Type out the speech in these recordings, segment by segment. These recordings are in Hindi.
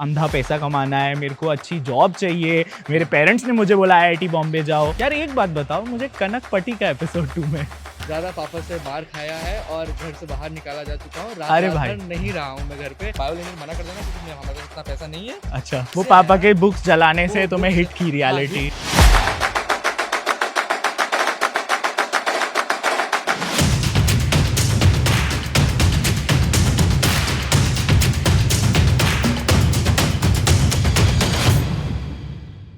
अंधा पैसा कमाना है, मेरे को अच्छी जॉब चाहिए, मेरे पेरेंट्स ने मुझे बोला आईआईटी बॉम्बे जाओ। यार एक बात बताओ मुझे, कनक पट्टी का एपिसोड 2 में ज़्यादा पापा से मार खाया है और घर से बाहर निकाला जा चुका हूँ। अरे भाई नहीं रहा हूँ मैं घर पे। बायो लेने मना कर देना क्योंकि हमारे पास इतना पैसा नहीं है। अच्छा, वो पापा के बुक्स जलाने से तुम्हें हिट की रियलिटी।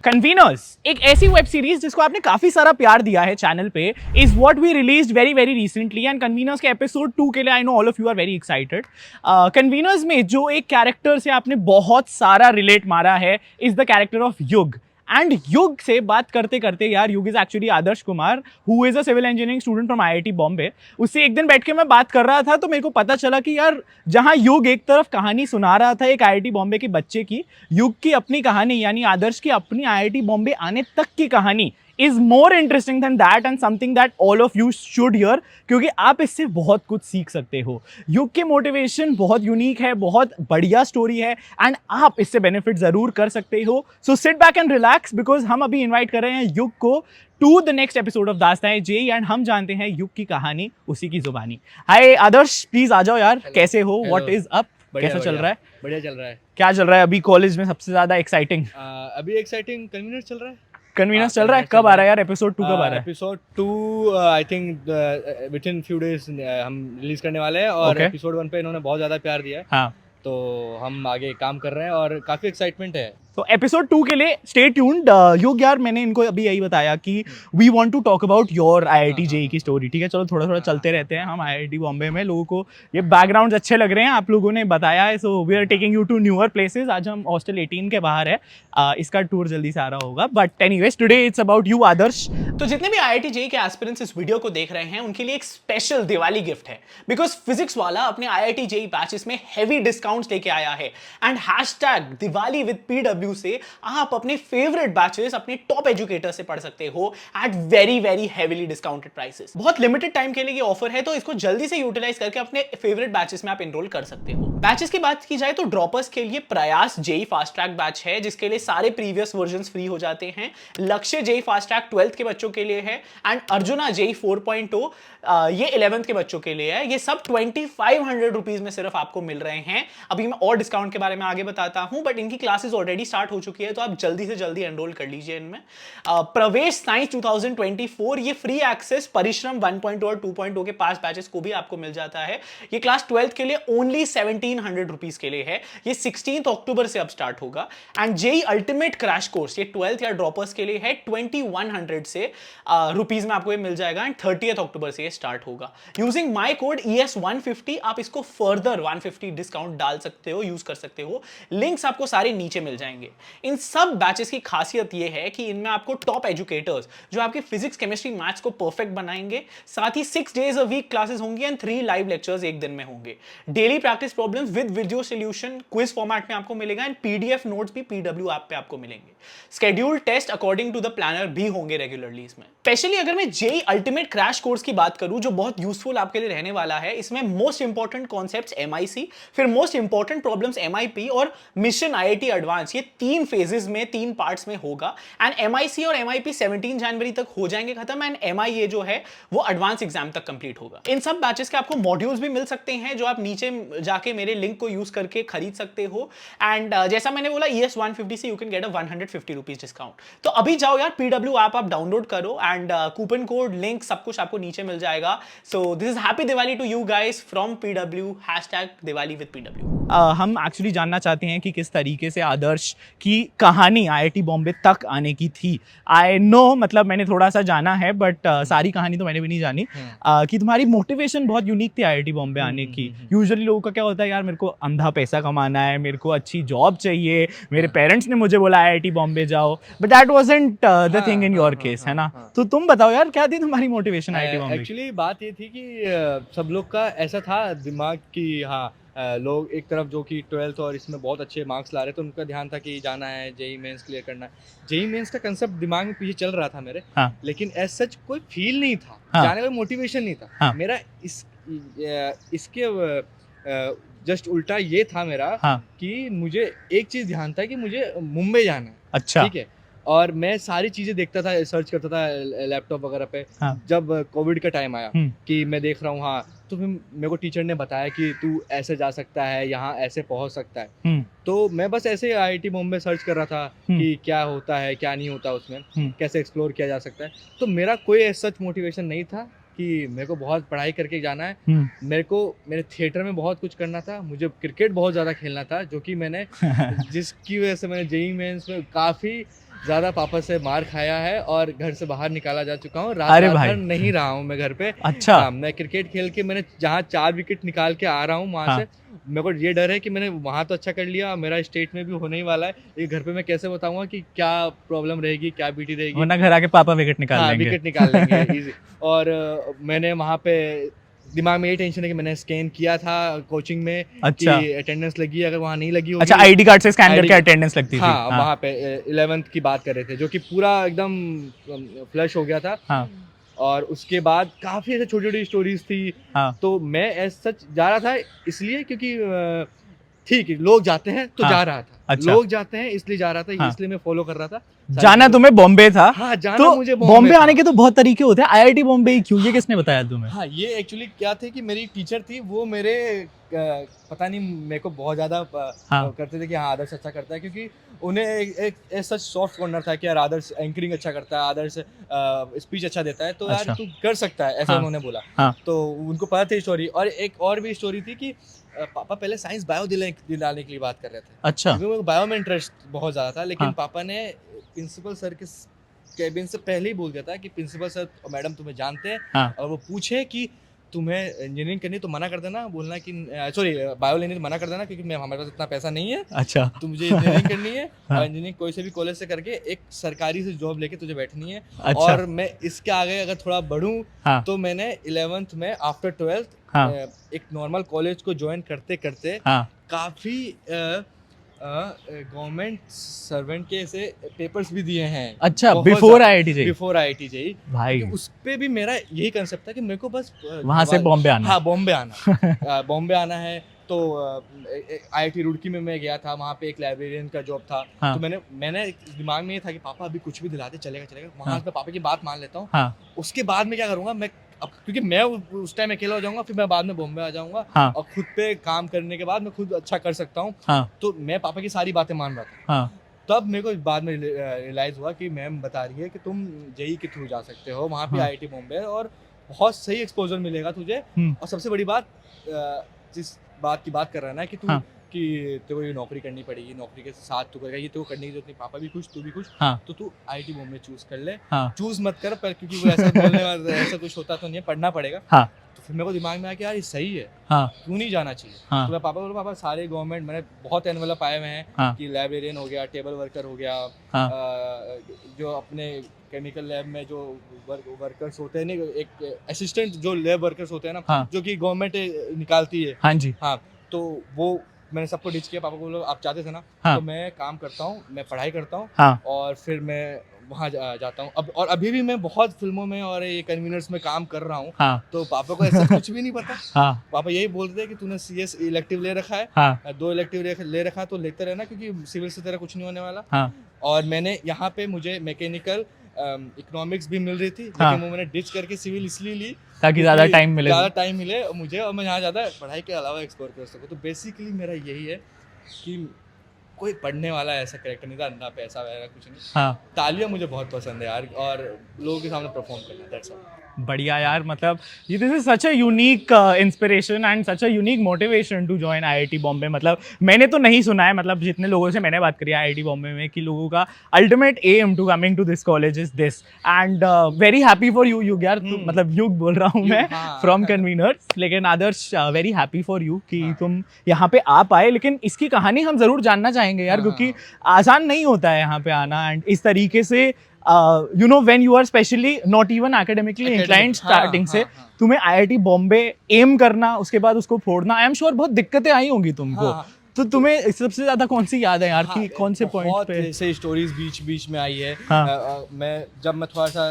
कन्वीनर्स एक ऐसी वेब सीरीज जिसको आपने काफी सारा प्यार दिया है चैनल पे, is what we released very very recently and conveners के एपिसोड 2 के लिए I know all of you are very excited. Conveners में जो एक कैरेक्टर से आपने बहुत सारा रिलेट मारा है is the character of Yug. And Yug से बात करते करते यार, Yug is actually Adarsh Kumar who is a civil engineering student from IIT Bombay. उससे एक दिन बैठ के मैं बात कर रहा था तो मेरे को पता चला कि यार जहां युग एक तरफ कहानी सुना रहा था एक आईआईटी बॉम्बे के बच्चे की, युग की अपनी कहानी यानी आदर्श की अपनी आईआईटी बॉम्बे आने तक की कहानी is more interesting than that and something that all of you should hear, क्योंकि आप इससे बहुत कुछ सीख सकते हो। युग के मोटिवेशन बहुत यूनिक है, बहुत बढ़िया स्टोरी है एंड आप इससे बेनिफिट जरूर कर सकते हो। So sit back and relax because हम अभी इन्वाइट कर रहे हैं युग को to the next episode of Dastaan JEE and हम जानते हैं युग की कहानी उसी की जुबानी। हाय आदर्श, प्लीज आ जाओ यार। कैसे हो? What is up? कैसा चल रहा है? बढ़िया चल रहा है। क्या चल रहा है अभी कॉलेज में सबसे ज्यादा एक्साइटिंग? अभी एक्साइटिंग कन्वीनर्स चल रहा है। कन्वीनर्स चल रहा है। कब आ रहा है यार एपिसोड 2? कब आ रहा है episode 2? I think with in few days हम रिलीज करने वाले हैं और एपिसोड 1 पे इन्होंने बहुत ज्यादा प्यार दिया है। हाँ, तो हम आगे काम कर रहे हैं और काफी एक्साइटमेंट है। तो एपिसोड 2 के लिए स्टे ट्यून्ड। युग यार, मैंने इनको अभी यही बताया कि we want to talk about your IIT JEE की स्टोरी। ठीक है, चलो थोड़ा थोड़ा चलते रहते हैं। हम आईआईटी बॉम्बे में लोगों को ये बैकग्राउंड अच्छे लग रहे हैं, आप लोगों ने बताया है, so we are taking you to newer places. आज हम हॉस्टल 18 के बाहर है, इसका टूर जल्दी से आ रहा होगा। But anyways today it's about you Aadarsh. तो जितने भी आईआईटी जेई के एस्पिरेंट्स इस वीडियो को देख रहे हैं उनके लिए एक स्पेशल दिवाली गिफ्ट है, बिकॉज फिजिक्स वाला अपने आईआईटी जेई बैचेस में हेवी डिस्काउंट्स लेके आया है and hashtag Diwali with PW से आप अपने फेवरेट बैचेस अपने टॉप एजुकेटर से पढ़ सकते हो at very very heavily discounted prices. बहुत लिमिटेड टाइम के लिए ये ऑफर है, तो इसको जल्दी से यूटिलाइज करके अपने फेवरेट बैचेस में आप एनरोल कर सकते हो। बैचेस की बात की जाए तो ड्रॉपर्स के लिए प्रयास जेई फास्ट ट्रैक बैच है जिसके लिए सारे प्रीवियस वर्जन्स फ्री हो जाते हैं। लक्ष्य जेई फास्ट ट्रैक 12th के बच्चों के लिए है एंड अर्जुना जेई 4.0 ये 11th के बच्चों के लिए है। ये सब 2500 रुपीज में सिर्फ आपको मिल रहे हैं। अभी मैं और डिस्काउंट के बारे में आगे बताता हूं, बट इनकी क्लासेस ऑलरेडी स्टार्ट हो चुकी है, तो आप जल्दी से जल्दी एनरोल कर लीजिए इनमें। प्रवेश साइंस 2024 ये फ्री एक्सेस परिश्रम 1.0 और 2.0 के 5 बैचेस को भी आपको मिल जाता है। ये क्लास 12th के लिए ओनली 1700 रुपीज के लिए है। ये 16 अक्टूबर से अब स्टार्ट होगा and JEE ultimate crash course ये 12th या ड्रॉपर्स के लिए है 2100 से रुपीज में आपको ये मिल जाएगा एंड 30 अक्टूबर से ये स्टार्ट होगा। यूजिंग माई कोड ES150 आप इसको फर्दर 150 डिस्काउंट डाल सकते हो, यूज कर सकते हो। लिंक्स आपको सारे नीचे मिल जाएंगे। इन सब बैचेस की खासियत यह है कि इनमें आपको टॉप एजुकेटर्स जो आपके फिजिक्स केमिस्ट्री मैथ्स को परफेक्ट बनाएंगे, साथ ही 6 डेज अ वीक क्लासेस होंगी एंड 3 लाइव लेक्चर्स एक दिन में होंगे। Daily practice problems with video solution quiz format में आपको मिलेगा एंड पीडीएफ नोट्स भी पीडब्ल्यू ऐप पे आपको मिलेंगे। Schedule test according to the planner भी होंगे रेगुलरली इसमें। स्पेशली अगर मैं जेई अल्टीमेट क्रैश कोर्स की बात करूं जो बहुत यूजफुल आपके लिए रहने वाला है, इसमें मोस्ट इंपॉर्टेंट कॉन्सेप्ट्स एमआईसी, फिर मोस्ट इंपॉर्टेंट प्रॉब्लम्स एमआईपी और मिशन आईआईटी एडवांस, ये 3 फेजेस में 3 पार्ट्स में होगा एंड एमआईसी और एमआईपी 17 जनवरी तक हो जाएंगे खत्म एंड एमआईए जो है वो एडवांस एग्जाम तक कंप्लीट होगा। इन सब बैचेस के आपको मॉड्यूल्स भी मिल सकते हैं जो आप नीचे जाके मेरे लिंक को यूज करके खरीद सकते हो एंड जैसा मैंने बोला ES150 से you can get a 150 rupees discount. तो अभी जाओ यार, पीडब्ल्यू ऐप आप डाउनलोड करो एंड कूपन कोड लिंक सब कुछ आपको नीचे मिल जाएगा। So this is happy Diwali to you guys from PW, hashtag Diwali with PW. हम एक्चुअली जानना चाहते हैं कि किस तरीके से आदर्श की कहानी आईआईटी बॉम्बे तक आने की थी। आई नो, मतलब मैंने थोड़ा सा जाना है बट सारी कहानी तो मैंने भी नहीं जानी। कि तुम्हारी मोटिवेशन बहुत यूनिक थी आईआईटी बॉम्बे आने की। यूजुअली लोगों का क्या होता है, यार मेरे को अंधा पैसा कमाना है, मेरे को अच्छी जॉब चाहिए, मेरे पेरेंट्स ने मुझे बोला आईआईटी बॉम्बे जाओ, but that wasn't the thing in your case, है ना? तो तुम बताओ यार, क्या थी तुम्हारी मोटिवेशन आईआईटी बॉम्बे? एक्चुअली बात ये थी कि सब लोग का ऐसा था दिमाग की, हाँ लोग एक तरफ जो कि 12th और इसमें बहुत अच्छे मार्क्स ला रहे थे, उनका ध्यान था कि जाना है जेई मेंस क्लियर करना है। जेई मेंस का कंसेप्ट दिमाग में पीछे चल रहा था मेरे, लेकिन एज सच कोई फील नहीं था, जाने का मोटिवेशन नहीं था मेरा। इसके जस्ट उल्टा ये था मेरा हाँ कि मुझे एक चीज़ ध्यान था कि मुझे मुंबई जाना है, अच्छा ठीक है? और मैं सारी चीज़ें देखता था, सर्च करता था लैपटॉप वगैरह पे। हाँ जब कोविड का टाइम आया हम्म कि मैं देख रहा हूँ, हाँ, तो फिर मेरे को टीचर ने बताया कि तू ऐसे जा सकता है, यहाँ ऐसे पहुँच सकता है। हम्म तो मैं बस ऐसे आईआईटी बॉम्बे सर्च कर रहा था हम्म कि क्या होता है, क्या नहीं होता उसमें, हम्म कैसे एक्सप्लोर किया जा सकता है। तो मेरा कोई सच मोटिवेशन नहीं था कि मेरे को बहुत पढ़ाई करके जाना है। हम्म मेरे को मेरे थिएटर में बहुत कुछ करना था, मुझे क्रिकेट बहुत ज़्यादा खेलना था, जो कि मैंने जिसकी वजह से मैंने जेईई मेंस में काफ़ी ज़्यादा पापा से मार खाया है और घर से बाहर निकाला जा चुका हूँ। रात अरे रात भाई भर नहीं रहा हूँ मैं घर पे। अच्छा हाँ, मैं क्रिकेट खेल के मैंने जहाँ 4 विकेट निकाल के आ रहा हूँ वहाँ हाँ से, मेरे को ये डर है कि मैंने वहाँ तो अच्छा कर लिया, मेरा स्टेट में भी होने ही वाला है। ये घर पे मैं कैसे बताऊँगा कि क्या प्रॉब्लम रहेगी, क्या बीटी रहेगी? वरना घर आके पापा विकेट निकाल हाँ, लेंगे विकेट निकाल लेंगे ईज़ी। और मैंने वहाँ पे दिमाग में ये टेंशन है कि मैंने स्कैन किया था कोचिंग में कि अच्छा अटेंडेंस लगी है, अगर वहाँ नहीं लगी अच्छा होगी। आईडी कार्ड से स्कैन आईडी करके अटेंडेंस लगती थी हाँ, वहाँ पे 11th की बात कर रहे थे, जो कि पूरा एकदम फ्लश हो गया था। हाँ और उसके बाद काफ़ी ऐसे छोटी-छोटी स्टोरीज़ थी। हाँ तो मैं एज़ सच जा रहा था इसलिए क्योंकि ठीक है, लोग जाते हैं तो हाँ जा रहा था। अच्छा लोग जाते हैं इसलिए जा रहा था, हाँ इसलिए मैं फ़ॉलो कर रहा था। सारी जाना चीज़ें। तुम्हें बॉम्बे था हाँ, जाना तो मुझे बॉम्बे था। आने के तो बहुत तरीके होते हैं आईआईटी बॉम्बे ही क्यों ये किसने बताया तुम्हें हाँ, ये एक्चुअली क्या थे कि मेरी टीचर थी, वो मेरे पता नहीं मेरे को बहुत ज़्यादा हाँ करते थे कि हाँ, आदर्श अच्छा करता है, क्योंकि उन्हें एक सच सॉफ्ट कॉर्नर था कि यार आदर्श एंकरिंग अच्छा करता है, आदर्श स्पीच अच्छा देता है, तो यार अच्छा तू कर सकता है, ऐसा हाँ उन्होंने बोला। हाँ तो उनको पता थी स्टोरी। और एक और भी स्टोरी थी कि पापा पहले साइंस बायो दिलाने के लिए बात कर रहे थे, अच्छा क्योंकि मेरे को बायो में इंटरेस्ट बहुत ज़्यादा था, लेकिन हाँ पापा ने प्रिंसिपल सर के केबिन से पहले ही बोल दिया था कि प्रिंसिपल सर और मैडम तुम्हें जानते हैं, हाँ और वो पूछे कि तुम्हें इंजीनियरिंग करनी है तो मना कर देना, बोलना कि सॉरी बायो लेनी तो मना कर देना, क्योंकि मैं हमारे पास इतना पैसा नहीं है, अच्छा तो मुझे इंजीनियरिंग करनी है हाँ और इंजीनियरिंग कोई से भी कॉलेज से करके एक सरकारी से जॉब लेके तुझे बैठनी है। अच्छा और मैं इसके आगे अगर थोड़ा बढ़ूँ हाँ तो मैंने 11th में आफ्टर 12th हाँ एक नॉर्मल कॉलेज को ज्वाइन करते करते हाँ काफ़ी गवर्नमेंट सर्वेंट के ऐसे पेपर्स भी दिए हैं। अच्छा बहुत बिफोर ज़्यादा। IIT JEE before IIT JEE, भाई क्योंकि उस पे भी मेरा यही कंसेप्ट था कि मेरे को बस वहां से बॉम्बे आना हाँ, बॉम्बे आना बॉम्बे आना है। तो आईआईटी रुड़की में मैं गया था, वहाँ पे एक लाइब्रेरियन का जॉब था। हाँ तो मैंने दिमाग में ये था कि पापा अभी कुछ भी दिलाते चलेगा चलेगा, वहाँ हाँ मैं पापा की बात मान लेता हूँ। हाँ उसके बाद में क्या करूँगा मैं, अब क्योंकि मैं उस टाइम अकेला हो जाऊँगा, फिर मैं बाद में बॉम्बे आ जाऊँगा हाँ और खुद पे काम करने के बाद मैं खुद अच्छा कर सकता हूँ। हाँ तो मैं पापा की सारी बातें मान रहा था। हाँ तब मेरे को बाद में रियलाइज़ हुआ कि मैम बता रही है कि तुम जेईई के थ्रू जा सकते हो, वहाँ पे हाँ आईआईटी बॉम्बे है और बहुत सही एक्सपोजर मिलेगा तुझे। और सबसे बड़ी बात, जिस बात की बात कर रहा है ना कि तू हाँ कि तेरे को ये नौकरी करनी पड़ेगी, नौकरी के साथ तू करेगा, ये तेरे को करने की जरूरत नहीं, पापा भी खुश, तू भी खुश, हाँ तो तू आईआईटी बॉम्बे चूज कर ले। हाँ चूज मत कर पर, क्योंकि वो ऐसा बोलने वाला ऐसा कुछ होता तो नहीं है, पढ़ना पड़ेगा। हाँ तो फिर मेरे को दिमाग में आया कि यार ये सही है, हाँ क्यों नहीं जाना चाहिए। हाँ तो मैं पापा बोला, पापा सारे गवर्नमेंट मैंने बहुत एनवलप आए हुए हैं हाँ कि लाइब्रेरियन हो गया, टेबल वर्कर हो गया, हाँ जो अपने केमिकल लैब में जो वर्कर्स होते हैं, नहीं एक असिस्टेंट जो लैब वर्कर्स होते हैं ना, हाँ जो कि गवर्नमेंट निकालती है। हाँ जी हाँ, तो वो मैंने सबको डिच किया। पापा को बोलो आप चाहते थे ना, हाँ तो मैं काम करता हूँ, मैं पढ़ाई करता हूँ हाँ और फिर मैं वहाँ जाता हूँ। अब और अभी भी मैं बहुत फिल्मों में और ये कन्वीनर्स में काम कर रहा हूँ। हाँ तो पापा को ऐसा कुछ भी नहीं पता। हाँ पापा यही बोलते थे कि तूने सीएस इलेक्टिव ले रखा है, हाँ 2 इलेक्टिव ले रखा है, तो लेते रहना, क्योंकि सिविल से तेरा कुछ नहीं होने वाला। हाँ और मैंने यहाँ पे मुझे मैकेनिकल इकोनॉमिक्स भी मिल रही थी, हाँ। लेकिन वो मैंने डिच करके सिविल इसलिए ली ताकि ज्यादा क्योंकि टाइम मिले ज़्यादा टाइम मिले मुझे, और मैं यहाँ ज़्यादा पढ़ाई के अलावा एक्सप्लोर कर सकूँ। तो बेसिकली मेरा यही है कि कोई पढ़ने वाला ऐसा कैरेक्टर नहीं था, ना पैसा वगैरह कुछ नहीं। हाँ तालियां मुझे बहुत पसंद है यार, और लोगों के सामने परफॉर्म करना, दैट्स ऑल। बढ़िया यार मतलब ये this is such a unique inspiration and such a unique motivation to join IIT Bombay. मतलब मैंने तो नहीं सुना है, मतलब जितने लोगों से मैंने बात करी है आईआईटी बॉम्बे में, कि लोगों का ultimate aim to coming to this college is this. And very happy for you युग यार, मतलब युग बोल रहा हूँ मैं हाँ। फ्रॉम कन्वीनर्स, लेकिन आदर्श वेरी हैप्पी फॉर यू कि तुम यहाँ पे आ पाए। लेकिन इसकी कहानी हम जरूर जानना चाहेंगे यार, क्योंकि आसान नहीं होता है यहाँ पे आना। एंड इस तरीके से you know when you are specially not even academically inclined starting से तुम्हें आईआईटी बॉम्बे एम करना, उसके बाद उसको फोड़ना, आई एम श्योर बहुत दिक्कतें आई होंगी तुमको। तो तुम्हें सबसे ज्यादा कौन सी याद है यार कि कौन से पॉइंट पे बहुत ऐसे स्टोरीज बीच में आई है। हाँ। मैं जब मैं थोड़ा सा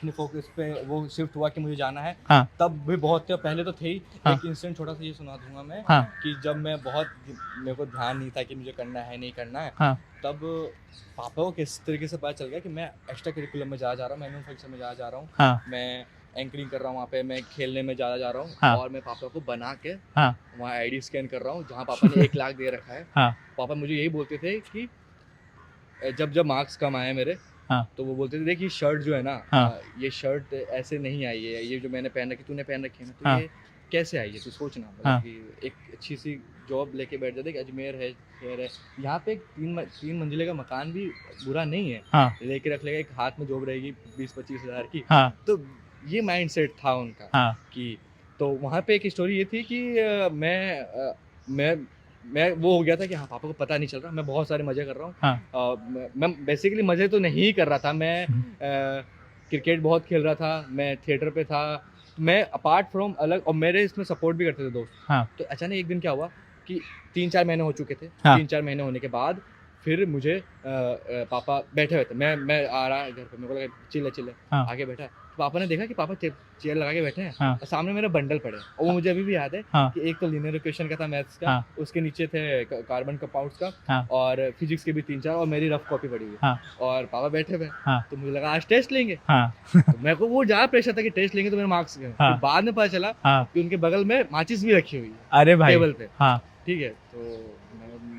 अपने फोकस पे वो शिफ्ट हुआ कि मुझे जाना है, हाँ तब भी बहुत थे, पहले तो थे ही। हाँ। एक इंसिडेंट छोटा सा ये सुना दूंगा मैं, हाँ कि जब मैं बहुत, मेरे को ध्यान नहीं था कि मुझे करना है नहीं करना है, हाँ तब पापा को किस तरीके से पता चल गया कि मैं एक्स्ट्रा करिकुलम में जा रहा हूँ, मैं एनुअल फंक्शन में जा रहा हूँ, हाँ मैं एंकरिंग कर रहा हूँ वहाँ पे, मैं खेलने में ज़्यादा जा रहा हूँ, हाँ। और मैं पापा को बना के हाँ वहाँ आईडी स्कैन कर रहा हूँ जहाँ पापा ने 1 लाख दे रखा है। हाँ पापा मुझे यही बोलते थे कि जब जब मार्क्स कम आए मेरे, हाँ तो वो बोलते थे देख ये शर्ट जो है ना, हाँ ये शर्ट ऐसे नहीं आई है, ये जो मैंने पहन रखी तूने पहन रखी है ना, तो हाँ ये कैसे आई है, तू सोचना, मतलब हाँ कि एक अच्छी सी जॉब लेके बैठ जाते, अजमेर है, शहर है, यहाँ पे एक 3 मंजिले का मकान भी बुरा नहीं है, हाँ लेके रख लेगा, एक हाथ में जॉब रहेगी 20-25 हज़ार की। हाँ तो ये माइंड सेट था उनका हाँ कि, तो वहाँ पे एक स्टोरी ये थी कि मैं वो हो गया था कि हाँ पापा को पता नहीं चल रहा, मैं बहुत सारे मज़े कर रहा हूँ। हाँ मैं बेसिकली मज़े तो नहीं कर रहा था, मैं हम्म, क्रिकेट बहुत खेल रहा था, मैं थिएटर पे था, मैं अपार्ट फ्रॉम अलग, और मेरे इसमें सपोर्ट भी करते थे दोस्त। हाँ तो अचानक एक दिन क्या हुआ कि 3-4 महीने हो चुके थे, हाँ 3-4 महीने होने के बाद फिर मुझे पापा बैठे हुए थे, मैं आ रहा घर पे, मेरे को लगा चिल है चिल है, हाँ आगे बैठा है, तो पापा ने देखा कि पापा चेयर लगा के बैठे हैं, हाँ और सामने मेरे बंडल पड़े हैं, और वो मुझे अभी भी याद है हाँ कि एक तो लीनियर इक्वेशन का था, मैथ्स का, हाँ उसके नीचे थे कार्बन कंपाउंड्स का, हाँ और फिजिक्स के भी 3-4, और मेरी रफ कॉपी पड़ी हुई है, हाँ और पापा बैठे हुए हैं। हाँ तो मुझे लगा आज टेस्ट लेंगे, हाँ तो मेरे को वो ज़्यादा प्रेशर था कि टेस्ट लेंगे तो मेरे मार्क्स गए। हाँ। फिर बाद में पता चला हाँ कि उनके बगल में माचिस भी रखी हुई है अरे भाई टेबल पे, हाँ ठीक है, तो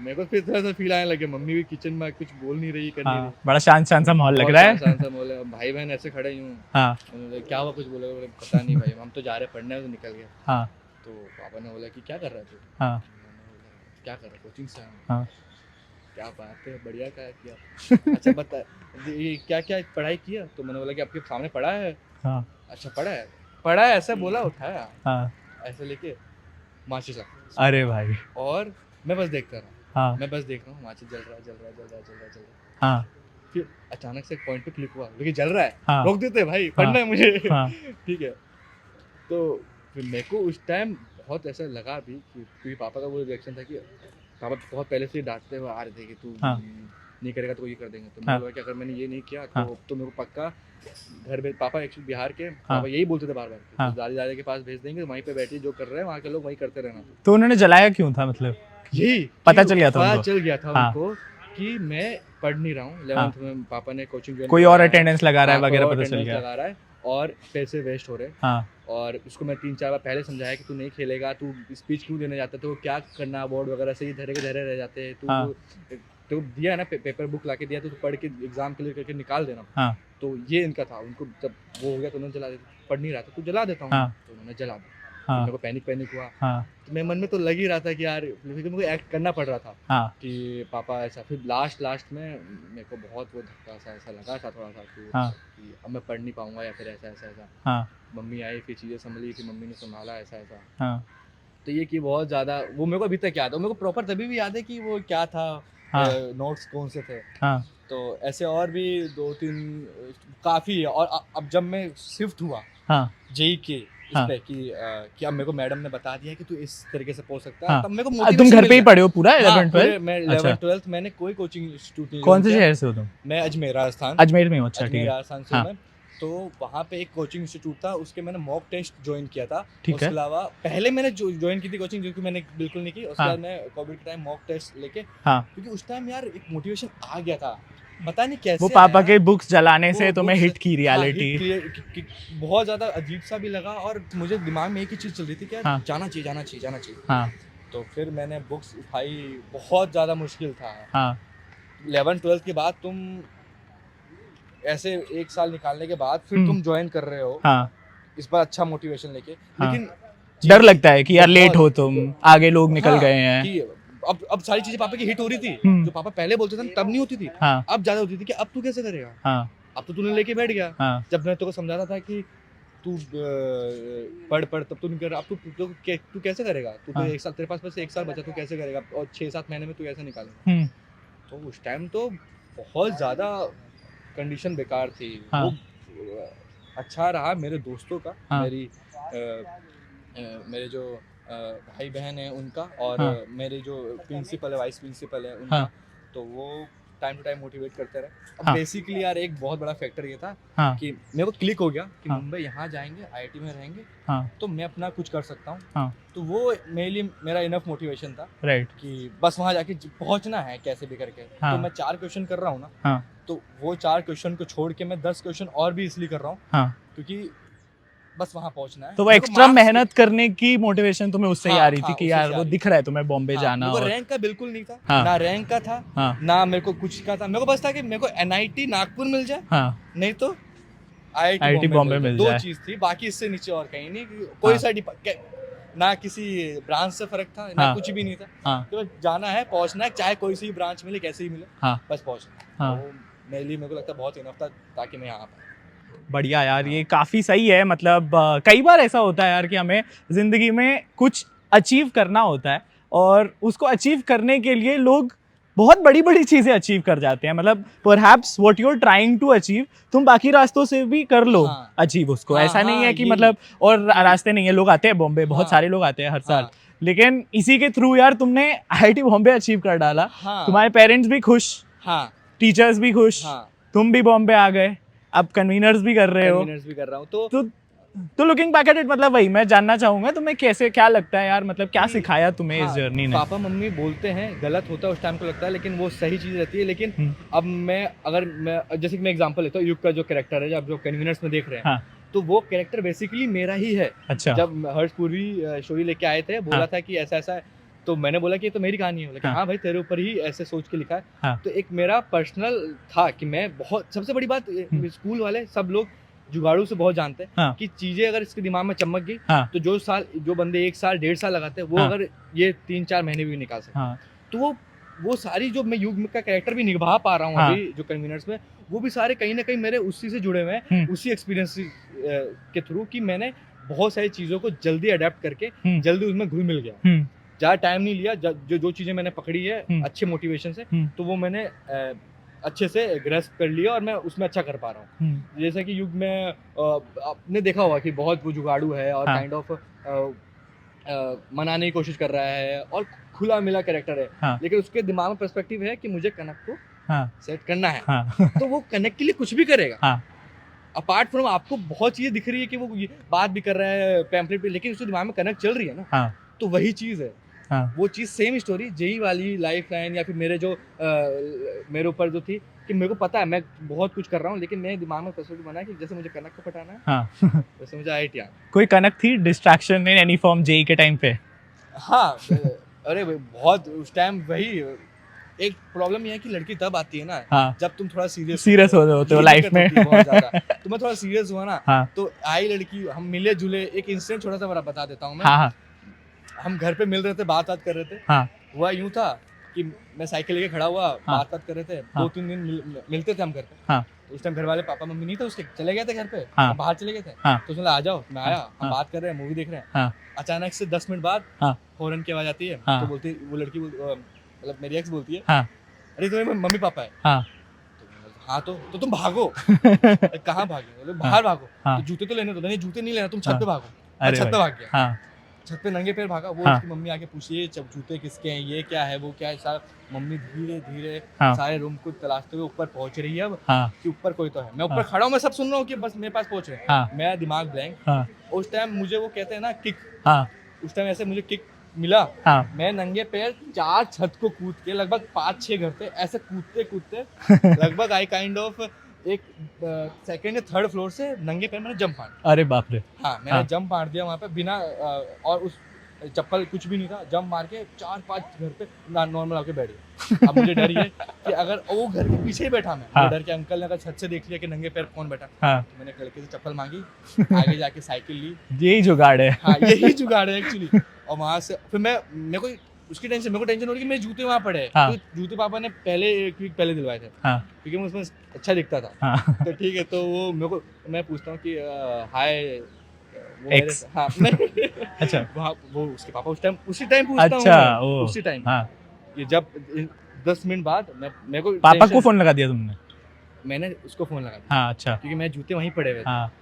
मेरे को फिर थोड़ा सा फील आने लगे, मम्मी भी किचन में कुछ बोल नहीं रही, कर नहीं हाँ रही, बड़ा शांत शांत सा माहौल लग बहुत रहा शांत है शांत सा बोले, भाई बहन ऐसे खड़े ही हूँ, हाँ मैंने बोला क्या हुआ, कुछ बोले, बोले पता नहीं भाई, हम तो जा रहे पढ़ने, तो निकल गए। हाँ तो पापा ने बोला कि क्या कर रहा है तू, हाँ मैंने बोला क्या कर रहा है, कोचिंग से आया हूँ। हाँ क्या बात है, बढ़िया क्या किया, अच्छा बता ये क्या क्या पढ़ाई किया, तो मैंने बोला कि आपके सामने पढ़ा है, हाँ अच्छा पढ़ा है ऐसा बोला, उठाया हाँ ऐसे लेके माचिस रख, अरे भाई और मैं बस देखता रहा, हाँ मैं बस देख रहा हूँ, माचिस जल रहा है, जल रहा है, जल रहा है, जल रहा है, जल रहा है। हाँ फिर अचानक से एक पॉइंट पे क्लिक हुआ, लेकिन जल रहा है, हाँ रोक देते भाई, पढ़ना है मुझे, हाँ ठीक है। तो फिर मेरे को उस टाइम बहुत ऐसा लगा भी कि, क्योंकि पापा का वो रिएक्शन था कि पापा बहुत पहले से ही डांटते हुए आ रहे थे कि तू हाँ नहीं करेगा तो ये कर देंगे, तो हाँ मेरे को लगा कि अगर मैंने ये नहीं किया हाँ तो मेरे को पक्का घर में, पापा एक्चुअली बिहार के, हाँ पापा यही बोलते थे बार बार, हाँ तो दादी दादा के पास भेज देंगे, वहीं पे बैठिए, जो कर रहे हैं वहाँ के लोग वहीं करते रहना। तो उन्होंने जलाया क्यों था मतलब यही पता कि चल गया था पता उनको चल गया था हाँ उनको कि मैं पढ़ नहीं रहा हूँ, 11th में पापा ने कोचिंग ज्वाइन कोई और करवाया है, अटेंडेंस लगा रहा है हाँ, कोई वगैरह और पता चल attendance गया लगा रहा है, और पैसे वेस्ट हो रहे हैं, हाँ और उसको मैं 3-4 बार पहले समझाया कि तू नहीं खेलेगा, तू स्पीच क्यों देने जाता है, तो क्या करना अवार्ड वगैरह से ही धरे के धरे रह जाते हैं, हाँ तो दिया है ना, पेपर बुक ला के दिया, तो तू पढ़ के एग्जाम क्लियर करके निकाल देना। हाँ तो ये इनका था, उनको जब वो हो गया तो उन्होंने जला दिया, पढ़ नहीं रहा था तो जला देता हूँ, हाँ तो उन्होंने जला दिया। हाँ मेरे को पैनिक हुआ, हाँ तो मेरे मन में तो लग ही रहा था कि यार, लेकिन मेरे को एक्ट करना पड़ रहा था हाँ कि पापा ऐसा, फिर लास्ट में मेरे को बहुत वो धक्का सा ऐसा लगा था थोड़ा सा हाँ कि अब मैं पढ़ नहीं पाऊंगा, या फिर ऐसा ऐसा ऐसा। हाँ मम्मी आई, फिर चीज़ें संभली, फिर मम्मी ने संभाला ऐसा ऐसा, हाँ तो ये कि बहुत ज़्यादा वो मेरे को अभी तक याद है, मेरे को प्रॉपर तभी भी याद है कि वो क्या था, हाँ नोट्स कौन से थे। हाँ तो ऐसे और भी 2-3 काफ़ी है, और अब जब मैं शिफ्ट हुआ हाँ जेई के इस हाँ पे कि अब मेरे को मैडम ने बता दिया कि तू इस तरीके से पढ़ सकता है, हाँ तब मेरे को तुम मोटिवेशन घर पे ही पढ़े हो पूरा हाँ, 11 पूरे 12 मैं अच्छा 11th 12th मैंने कोई कोचिंग इंस्टीट्यूट नहीं कौन join से किया। शहर से हो तुम मैं अजमेर राजस्थान, अजमेर में हो अच्छा ठीक अजमेर है राजस्थान से हाँ मैं। तो वहाँ पे एक कोचिंग इंस्टीट्यूट था, उसके मैंने मॉक टेस्ट ज्वाइन किया था। ठीक उसके है अलावा पहले मैंने ज्वाइन की थी कोचिंग, जो कि मैंने बिल्कुल नहीं की। उसके हाँ बाद मैं कोविड के टाइम मॉक टेस्ट लेके, हाँ क्योंकि उस टाइम यार एक मोटिवेशन आ गया था, पता नहीं कैसे वो पापा आया। के बुक्स जलाने से वो तुम्हें books- हिट की हाँ, रियलिटी hit कि बहुत ज़्यादा अजीब सा भी लगा, और मुझे दिमाग में एक ही चीज़ चल रही थी कि यार हाँ जाना चाहिए जाना चाहिए जाना चाहिए। हाँ तो फिर मैंने बुक्स उठाई, बहुत ज़्यादा मुश्किल था। हाँ 11th 12th के बाद तुम ऐसे 1 साल निकालने के बाद फिर तुम ज्वाइन कर रहे हो, हाँ इस बार अच्छा मोटिवेशन लेके, हाँ। लेकिन डर लगता है कि यार लेट बहुत- हो तुम आगे लोग निकल हाँ, गए हैं कि अब सारी चीज़ें पापा की हिट हो रही थी, हम्म। जो पापा पहले बोलते थे तब नहीं होती थी, हाँ अब ज़्यादा होती थी कि अब तू कैसे करेगा, हाँ अब तो तूने लेके बैठ गया। हाँ जब मैं तेरे को समझाता था कि तू पढ़ तब तू नहीं कर रहा, अब तू कैसे करेगा, तू तो हाँ। 1 साल, तेरे पास बस 1 साल बचा, तू कैसे करेगा, और 6-7 महीने में तू कैसे निकालेगा। हम्म तो उस टाइम तो बहुत ज़्यादा कंडीशन बेकार थी। हाँ। वो अच्छा रहा मेरे दोस्तों का, हाँ। मेरे जो भाई बहन हैं उनका, और हाँ। मेरे जो प्रिंसिपल है, वाइस प्रिंसिपल है उनका। हाँ। तो वो टाइम टू टाइम मोटिवेट करते रहे। अब हाँ। बेसिकली यार एक बहुत बड़ा फैक्टर ये था हाँ कि मेरे को क्लिक हो गया कि हाँ। मुंबई यहाँ जाएंगे, आईआईटी में रहेंगे, हाँ तो मैं अपना कुछ कर सकता हूँ। हाँ तो वो मेरे लिए मेरा इनफ मोटिवेशन था राइट कि बस वहाँ जाके पहुँचना है कैसे भी करके। हाँ। तो मैं 4 क्वेश्चन कर रहा हूँ ना, हाँ तो वो 4 क्वेश्चन को छोड़ के मैं 10 क्वेश्चन और भी इसलिए कर रहा हूँ हाँ। क्योंकि बस वहाँ पहुँचना है। तो वो मेरे को एक्स्ट्रा marks- मेहनत करने की मोटिवेशन तुम्हें उससे ही हाँ, आ रही थी हाँ, कि उससे यार से आ वो रही दिख रहा है तुम्हें बॉम्बे हाँ, जाना मेरे को और रैंक का बिल्कुल नहीं था। हाँ। ना रैंक का था, हाँ ना मेरे को कुछ का था। मेरे को बस था कि मेरे को एनआईटी नागपुर मिल जाए, हाँ नहीं तो आईआईटी IIT बॉम्बे बॉम्बे मिल मिल जाए। 2 जाए। चीज़ थी, बाकी इससे नीचे और कहीं नहीं। कि कोई हाँ। सा ना किसी ब्रांच से फर्क था, ना हाँ। कुछ भी नहीं था। हाँ तो बस जाना है, पहुंचना है, चाहे कोई सी ब्रांच मिले, कैसे ही मिले, हाँ बस पहुंचना है। हाँ। तो मेरे लिए मेरे को लगता है बहुत इनफ था ताकि मैं यहाँ पर। बढ़िया यार, ये काफ़ी सही है। मतलब कई बार ऐसा होता है यार कि हमें ज़िंदगी में कुछ अचीव करना होता है और उसको अचीव करने के लिए लोग बहुत बड़ी बड़ी चीज़ें अचीव कर जाते हैं। मतलब perhaps what you are trying to achieve तुम बाकी रास्तों से भी कर लो हाँ। अचीव उसको। हाँ, ऐसा नहीं हाँ, है कि यही। मतलब और रास्ते नहीं है। लोग आते हैं बॉम्बे, बहुत हाँ। सारे लोग आते हैं हर साल, हाँ। लेकिन इसी के थ्रू यार तुमने IIT बॉम्बे अचीव कर डाला। हाँ। तुम्हारे पेरेंट्स भी खुश, हाँ, टीचर्स भी खुश, हाँ, तुम भी बॉम्बे आ गए, अब कन्वीनर्स भी कर रहे हो। कन्वीनियंस भी कर रहा हूँ। तो तो लुकिंग बैक एट इट, मतलब वही मैं जानना चाहूंगा तुम्हें कैसे, क्या लगता है यार, मतलब क्या कि- सिखाया तुम्हें इस हाँ, जर्नी ने? पापा मम्मी बोलते हैं गलत होता है उस टाइम को लगता है, लेकिन वो सही चीज़ रहती है। लेकिन हम्म। अब मैं जैसे कि मैं एग्जांपल लेता हूँ, युग का जो कैरेक्टर है, जब जो कन्वीनर्स में देख रहे हैं, हाँ तो वो कैरेक्टर बेसिकली मेरा ही है। अच्छा जब हर्षपुरी स्टोरी लेके आए थे, बोला हाँ। था कि ऐसा ऐसा है, तो मैंने बोला कि ये तो मेरी कहानी है। लेकिन हाँ। हाँ भाई, तेरे ऊपर ही ऐसे सोच के लिखा है। हाँ। तो एक मेरा पर्सनल था कि मैं बहुत, सबसे बड़ी बात, स्कूल वाले सब लोग जुगाड़ू से बहुत जानते हैं हाँ। कि चीजें अगर इसके दिमाग में चमक गई, हाँ। तो जो बंदे 1 साल 1.5 साल लगाते हैं, वो हाँ। अगर ये 3-4 महीने भी निकाल सकते हैं। हाँ तो वो सारी जो मैं युग का कैरेक्टर भी निभा पा रहा हूँ हाँ। अभी जो कन्वीनर्स में, वो भी सारे कहीं ना कहीं मेरे उसी से जुड़े हुए हैं, उसी एक्सपीरियंस के थ्रू, कि मैंने बहुत सारी चीज़ों को जल्दी अडेप्ट करके जल्दी उसमें घुल मिल गया। ज़्यादा टाइम नहीं लिया। जो चीज़ें मैंने पकड़ी है अच्छे मोटिवेशन से, तो वो मैंने अच्छे से ग्रेस्प कर लिया और मैं उसमें अच्छा कर पा रहा हूँ। जैसे कि युग में आपने देखा होगा कि बहुत वो जुगाड़ू है और हाँ। काइंड ऑफ मनाने की कोशिश कर रहा है और खुला मिला कैरेक्टर है। हाँ। लेकिन उसके दिमाग में पर्सपेक्टिव है कि मुझे कनक को हाँ। सेट करना है। हाँ। तो वो कनक के लिए कुछ भी करेगा। हाँ। अपार्ट फ्रॉम आपको बहुत चीजें दिख रही है कि वो ये बात भी कर रहा है पैम्पलेट पे, लेकिन उसके दिमाग में कनक चल रही है ना। हाँ। तो वही चीज है। हाँ। वो चीज सेम स्टोरी जेई वाली लाइफ लाइन, या फिर मेरे ऊपर जो थी कि मेरे को पता है मैं बहुत कुछ कर रहा हूँ, लेकिन मेरे दिमाग में पर्सपेक्टिव बना है कि जैसे मुझे कनक को पटाना है, हाँ। वैसे मुझे IIT आना है। कोई कनक थी distraction in any form JEE के टाइम पे? हाँ, अरे भाई, बहुत उस टाइम वही एक प्रॉब्लम ये है कि लड़की तब आती है ना, हाँ। जब तुम थोड़ा सीरियस होते हो लाइफ में। बहुत ज्यादा तुम्हें थोड़ा सीरियस हुआ ना, हाँ। तो आई लड़की, हम मिले जुले। एक इंसिडेंट छोटा सा बता देता हूँ मैं। हाँ। हम घर पे मिल रहे थे, बात कर रहे थे। हाँ। हुआ यूं था कि मैं साइकिल लेके खड़ा हुआ, हाँ। बात कर रहे थे। हाँ। 2-3 दिन मिलते थे हम घर पे। हाँ। तो उस टाइम घर वाले पापा मम्मी नहीं थे उसके, चले गए थे घर पे। हाँ। हम बाहर चले गए थे। हाँ। तो उसने आ जाओ, मैं आया। हम हाँ। बात कर रहे हैं, मूवी देख रहे हैं। हाँ। अचानक से 10 मिनट बाद हाँ। हॉर्न की आवाज आती है। हाँ। तो बोलती, वो लड़की मतलब मेरी एक्स बोलती है, हाँ। अरे तुम्हें मम्मी पापा है? हाँ। हाँ, तो तुम भागो। कहाँ भागे? बोले बाहर भागो। हाँ। तो जूते तो लेने दो। नहीं, जूते नहीं लेना, तुम छत पे भागो। अरे छत पे भाग गया। हाँ। छत पे नंगे पैर भागा। वो हाँ। उसकी मम्मी आके पूछी, ये जूते किसके हैं, ये क्या है, वो क्या है। सारा मम्मी धीरे धीरे हाँ। सारे रूम को तलाशते हुए ऊपर पहुंच रही है। अब हाँ। कि ऊपर कोई तो है। मैं ऊपर हाँ। खड़ा हूँ, मैं सब सुन रहा हूँ कि बस मेरे पास पहुंच रहे हैं। हाँ। मेरा दिमाग ब्लैंक। हाँ। उस टाइम मुझे वो कहते हैं ना किक, हाँ। उस टाइम ऐसे मुझे किक मिला। हाँ। मैं नंगे पैर 4 छत को कूद के, लगभग 5-6 घर थे, ऐसे कूदते कूदते लगभग आई काइंड ऑफ एक सेकंड या थर्ड फ्लोर से नंगे पैर मैंने जंप मार। अरे बाप रे। हाँ, मैंने जंप मार दिया वहाँ पे बिना और उस चप्पल कुछ भी नहीं था। जंप मार के 4-5 घर पे नॉर्मल आके बैठ गया। अब मुझे डर ये कि अगर वो घर के पीछे ही बैठा मैं, हाँ। डर के अंकल ने अगर छत से देख लिया कि नंगे पैर कौन बैठा, हाँ। तो मैंने लड़के से चप्पल मांगी, आगे जाके साइकिल ली। यही जुगाड़ है। हाँ, यही जुगाड़ है एक्चुअली। और वहाँ से फिर मेरे को टेंशन हो रही कि मेरे जूते वहाँ पड़े हैं। हाँ। तो जूते पापा ने एक वीक पहले दिलवाए थे। हाँ। क्योंकि मैं उसमें अच्छा दिखता था। हाँ। तो ठीक है, तो वो मैं पूछता हूँ कि हाय Ex। हाँ, नहीं। अच्छा। वो उसके पापा उसी टाइम पूछता हूँ अच्छा, मैं, ओ। उसी टाइम। हाँ। ये जब 10 मिनट बाद मेरे को पापा को tension- फोन लगा दिया तुमने? मैंने उसको फोन लगा दिया हाँ। अच्छा। क्योंकि मैं जूते वहीं पड़े हुए थे। हाँ।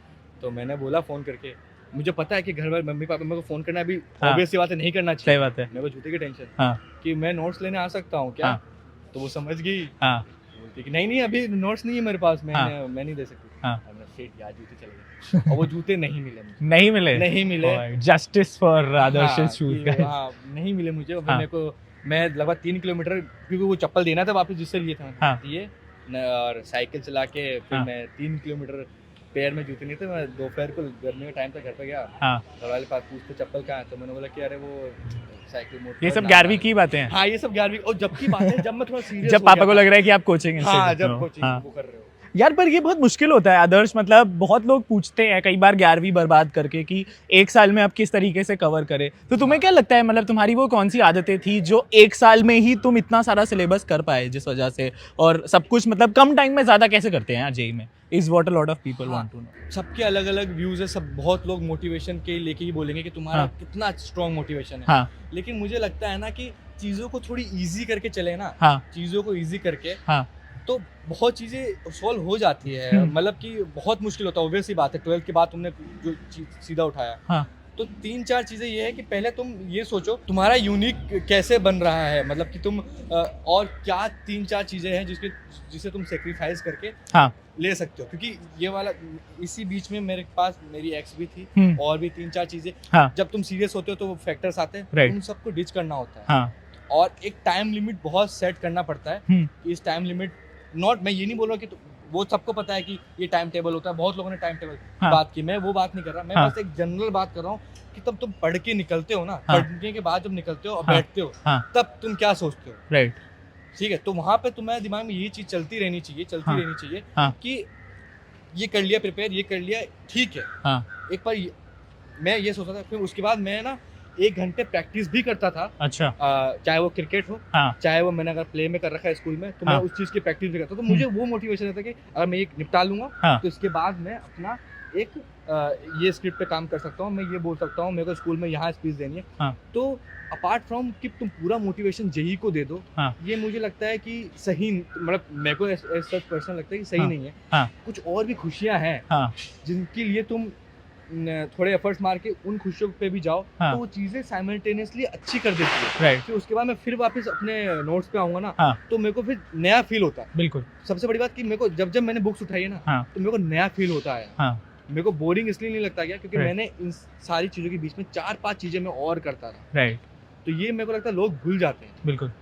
तो मैंने बोला फोन करके, मुझे पता है कि घर वाले मम्मी पापा मेरे को फोन करना अभी हाँ। ऑब्वियस सी बात है, नहीं करना सही चाहिए। बात है। मेरे को जूते की टेंशन हाँ। कि मैं नोट्स लेने आ सकता हूँ क्या? हाँ। तो वो समझ गई। हाँ। ठीक है, नहीं अभी नोट्स नहीं है मेरे पास, मैं नहीं दे सकती। हाँ। शिट यार, जूते चले गए और वो जूते नहीं मिले मुझे। नहीं मिले नहीं। जस्टिस फॉर आदर्श शूज कि गाइस। हाँ, नहीं मिले मुझे। और हाँ। मेरे को मैं लगभग 3 किलोमीटर, क्योंकि वो चप्पल देना था वापस जिससे लिए थे मैंने, हाँ। दिए और साइकिल चला के फिर हाँ। मैं 3 किलोमीटर, पैर में जूते नहीं थे, मैं दोपहर को गर्मी के टाइम तक घर पे गया। हाँ। घर वाले पास पूछते चप्पल कहाँ है, तो मैंने बोला कि अरे वो साइकिल मोड़ ये पर सब ना 11वीं आना। की बातें हैं। हाँ, ये सब 11वीं। और जब की बात है जब मैं थोड़ा सीरियस जब पापा को लग रहा है कि आप कोचिंग हाँ, जब कोचिंग वो कर रहे हो। यार पर ये बहुत मुश्किल होता है आदर्श, मतलब बहुत लोग पूछते हैं कई बार 11वीं बर्बाद करके कि एक साल में आप किस तरीके से कवर करें, तो तुम्हें क्या लगता है, मतलब तुम्हारी वो कौन सी आदतें थी जो एक साल में ही तुम इतना सारा सिलेबस कर पाए जिस वजह से, और सब कुछ मतलब कम टाइम में ज़्यादा कैसे करते हैं यार जेई में, is what a lot of people want to know. सबके अलग अलग व्यूज है, सब बहुत लोग मोटिवेशन के लेके ही बोलेंगे कि तुम्हारा हाँ। कितना स्ट्रॉन्ग मोटिवेशन है। हाँ। लेकिन मुझे लगता है ना कि चीज़ों को थोड़ी इजी करके चले ना, हाँ। चीज़ों को इजी करके, हाँ। तो बहुत चीज़ें सॉल्व हो जाती है। मतलब कि बहुत मुश्किल होता है, ऑब्वियस सी बात है। 12th के बाद तुमने जो सीधा उठाया, हाँ। तो 3-4 चीज़ें ये है कि पहले तुम ये सोचो तुम्हारा यूनिक कैसे बन रहा है, मतलब कि तुम और क्या 3-4 चीज़ें हैं जिसे तुम सेक्रीफाइस करके हाँ। ले सकते हो। क्योंकि ये वाला, इसी बीच में मेरे पास मेरी एक्स भी थी और भी 3-4 चीज़ें। हाँ। जब तुम सीरियस होते हो तो वो फैक्टर्स आते हैं, Right. उन सबको डिच करना होता है। हाँ। और एक टाइम लिमिट बहुत सेट करना पड़ता है कि इस टाइम लिमिट, मैं ये नहीं बोल रहा कि वो सबको पता है कि ये टाइम टेबल होता है, बहुत लोगों ने टाइम टेबल हाँ। बात की, मैं वो बात नहीं कर रहा। मैं हाँ। बस एक जनरल बात कर रहा हूँ कि तब तुम पढ़ के निकलते हो ना, हाँ। पढ़ने के बाद जब निकलते हो और हाँ। बैठते हो, हाँ। तब तुम क्या सोचते हो, राइट। ठीक है? तो वहाँ पे तुम्हारे दिमाग में ये चीज़ चलती रहनी चाहिए हाँ। कि ये कर लिया प्रिपेयर, ये कर लिया, ठीक है। हाँ। एक बार मैं ये सोचता था, फिर उसके बाद मैं ना 1 घंटे प्रैक्टिस भी करता था। अच्छा। चाहे वो क्रिकेट हो, हाँ। चाहे वो मैंने अगर प्ले में कर रखा है स्कूल में, तो हाँ। मैं उस चीज़ की प्रैक्टिस भी करता था। तो मुझे वो मोटिवेशन रहता कि अगर मैं ये निपटा लूँगा, हाँ। तो इसके बाद मैं अपना एक ये स्क्रिप्ट पे काम कर सकता हूँ, मैं ये बोल सकता हूँ, मेरे को स्कूल में यहाँ स्पीच देनी है। हाँ। तो अपार्ट फ्रॉम कि तुम पूरा मोटिवेशन जेई को दे दो, हाँ। ये मुझे लगता है कि सही, मतलब मेरे को सच पर्सनल लगता है कि सही हाँ। नहीं है। हाँ। कुछ और भी खुशियाँ हैं हाँ। जिनके लिए तुम थोड़े एफर्ट्स मार के उन खुशियों पे भी जाओ, हाँ। तो वो चीज़ें साइमल्टेनियसली अच्छी कर देती है। राइट। फिर उसके बाद मैं फिर वापस अपने नोट्स पे आऊँगा ना, हाँ। तो मेरे को फिर नया फील होता है। बिल्कुल। सबसे बड़ी बात कि मेरे को जब मैंने बुक्स उठाई है ना, हाँ। तो मेरे को नया फील होता है। हाँ। मेरे को बोरिंग इसलिए नहीं लगता गया क्योंकि Right. मैंने इन सारी चीज़ों के बीच में 4-5 चीज़ें मैं और करता रहा। राइट। तो ये मेरे को लगता है लोग भूल जाते हैं, बिल्कुल।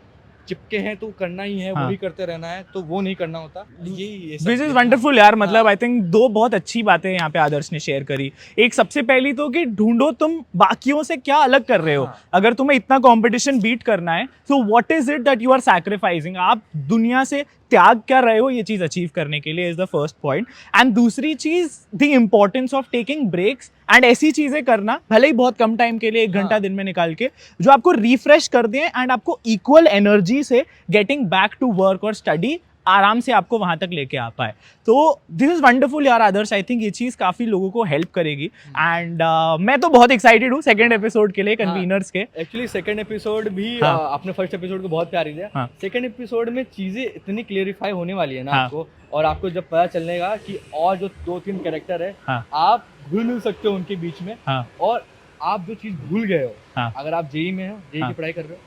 चिपके हैं तो करना ही है, हाँ। वही करते रहना है, तो वो नहीं करना होता। ये सब दिस इज चीज़ें- वंडरफुल यार, मतलब हाँ। आई थिंक 2 बहुत अच्छी बातें यहाँ पे आदर्श ने शेयर करी। एक सबसे पहली तो कि ढूंढो तुम बाकियों से क्या अलग कर रहे हो। हाँ। अगर तुम्हें इतना कंपटीशन बीट करना है, so what is it that you are sacrificing, आप दुनिया से त्याग कर रहे हो ये चीज अचीव करने के लिए, is the first point. And दूसरी चीज, the importance of taking breaks and ऐसी चीजें करना, भले ही बहुत कम टाइम के लिए, 1 घंटा हाँ। दिन में निकाल के, जो आपको रिफ्रेश कर दें एंड आपको इक्वल एनर्जी से गेटिंग बैक टू वर्क और स्टडी आराम से आपको वहां तक लेके आ पाए। तो दिस इज वंडरफुल यार आदर्श, आई थिंक ये चीज काफी लोगों को हेल्प करेगी। एंड मैं तो बहुत एक्साइटेड हूँ सेकंड एपिसोड के लिए, कन्वीनर्स के। एक्चुअली सेकंड एपिसोड भी हाँ। आपने फर्स्ट एपिसोड को बहुत प्यार दिया। हाँ। सेकंड एपिसोड में चीजें इतनी क्लियरिफाई होने वाली है ना हाँ। आपको, और आपको जब पता चलेगा कि और जो 2-3 कैरेक्टर है, हाँ। आप घुल मिल सकते हो उनके बीच में। हाँ। और आप जो चीज भूल गए हो, हाँ। अगर आप जेई में हो, जेई हाँ। की पढ़ाई कर रहे हो,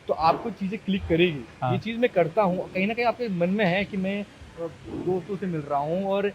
तो आपको चीजें क्लिक करेगी। हाँ। ये चीज मैं करता हूँ, कहीं ना कहीं आपके मन में है कि मैं दोस्तों से मिल रहा हूँ और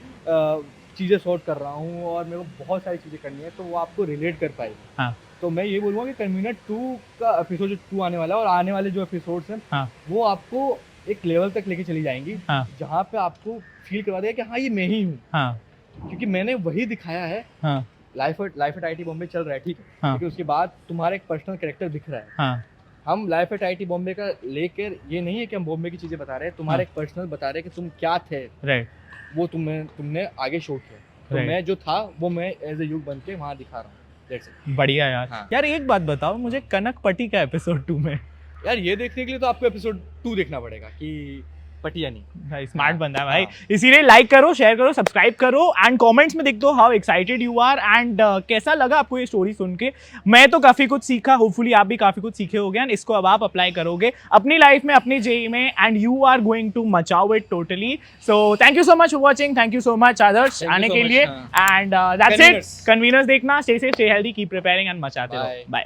चीज़ें सॉर्ट कर रहा हूँ और मेरे को बहुत सारी चीज़ें करनी है, तो वो आपको रिलेट कर पाएगी। हाँ। तो मैं ये बोलूँगा कि कन्वीनर 2 का एपिसोड जो 2 आने वाला है, और आने वाले जो एपिसोड्स हैं, हाँ। वो आपको एक लेवल तक लेके चली जाएंगी, हाँ। जहाँ पे आपको फील करवा देगा कि हाँ ये मैं ही हूँ। हाँ। क्योंकि मैंने वही दिखाया है। हाँ। लाइफ एट आईटी बॉम्बे चल रहा है, ठीक है, हाँ। लेकिन उसके बाद तुम्हारा एक पर्सनल कैरेक्टर दिख रहा है। हाँ। हम लाइफ एट आईटी बॉम्बे का लेकर ये नहीं है कि हम बॉम्बे की चीज़ें बता रहे हैं, तुम्हारा हाँ। एक पर्सनल बता रहे हैं कि तुम क्या थे, राइट। वो तुमने आगे शो किया। तो Right. मैं जो था वो मैं एज ए युग बन के वहाँ दिखा रहा हूँ। That's it. बढ़िया यार। हाँ। यार एक बात बताओ मुझे, कनक पटी का एपिसोड 2 में यार ये देखने के लिए तो आपको एपिसोड 2 देखना पड़ेगा कि पटिया नहीं। भाई स्मार्ट हाँ, बंदा है भाई। हाँ। इसीलिए लाइक करो, शेयर करो, सब्सक्राइब करो एंड कमेंट्स में लिख दो how excited you are and कैसा लगा आपको ये स्टोरी सुन के। मैं तो काफी कुछ सीखा, होपफुली आप भी काफी कुछ सीखे होगे एंड इसको अब आप अप्लाई करोगे अपनी लाइफ में, अपनी जेई में, and you are going to मचाओ it totally. So thank you so much for watching, thank you so much Adarsh Thank you आने so के much, लिए हाँ। And that's it. Conveners. Conveners देखना, stay safe, stay healthy, keep preparing and मचाते Bye. रहो। बाय।